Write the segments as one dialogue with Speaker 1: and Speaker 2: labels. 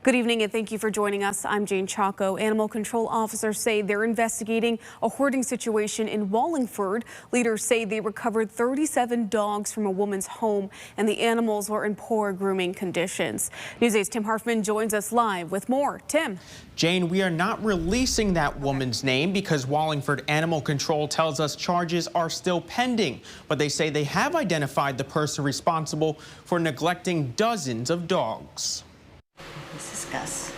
Speaker 1: Good evening and thank you for joining us. I'm Jane Chaco. Animal control officers say they're investigating a hoarding situation in Wallingford. Leaders say they recovered 37 dogs from a woman's home and the animals were in poor grooming conditions. News 8's Tim Harfman joins us live with more. Tim.
Speaker 2: Jane, we are not releasing that woman's name because Wallingford Animal Control tells us charges are still pending. But they say they have identified the person responsible for neglecting dozens of dogs.
Speaker 3: This is Gus.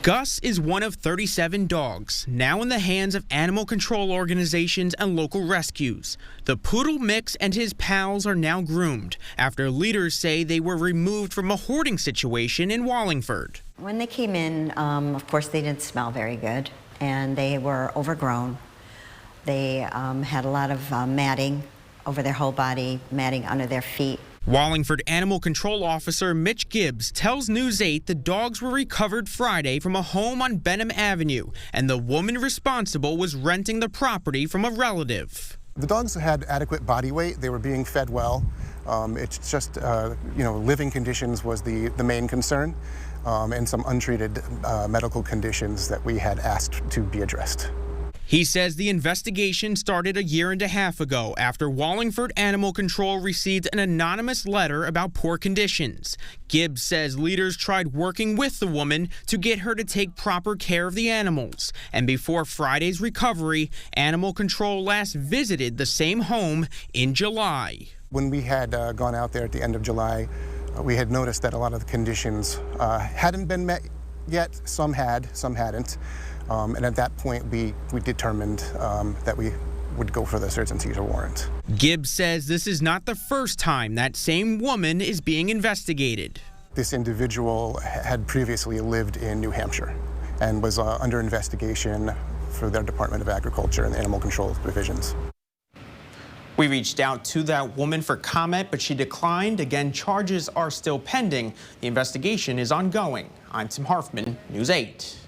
Speaker 2: Gus is one of 37 dogs, now in the hands of animal control organizations and local rescues. The poodle mix and his pals are now groomed after leaders say they were removed from a hoarding situation in Wallingford.
Speaker 3: When they came in, of course, they didn't smell very good, and they were overgrown. They had a lot of matting over their whole body, matting under their feet.
Speaker 2: Wallingford Animal Control Officer Mitch Gibbs tells News 8 the dogs were recovered Friday from a home on Benham Avenue, and the woman responsible was renting the property from a relative.
Speaker 4: The dogs had adequate body weight. They were being fed well. It's just, living conditions was the main concern, and some untreated medical conditions that we had asked to be addressed.
Speaker 2: He says the investigation started a year and a half ago after Wallingford Animal Control received an anonymous letter about poor conditions. Gibbs says leaders tried working with the woman to get her to take proper care of the animals. And before Friday's recovery, Animal Control last visited the same home in July.
Speaker 4: When we had gone out there at the end of July, we had noticed that a lot of the conditions hadn't been met yet. Some had, some hadn't. And at that point, we determined that we would go for the search and seizure warrant.
Speaker 2: Gibbs says this is not the first time that same woman is being investigated.
Speaker 4: This individual had previously lived in New Hampshire and was under investigation for their Department of Agriculture and Animal Control divisions.
Speaker 2: We reached out to that woman for comment, but she declined. Again, charges are still pending. The investigation is ongoing. I'm Tim Harfman, News 8.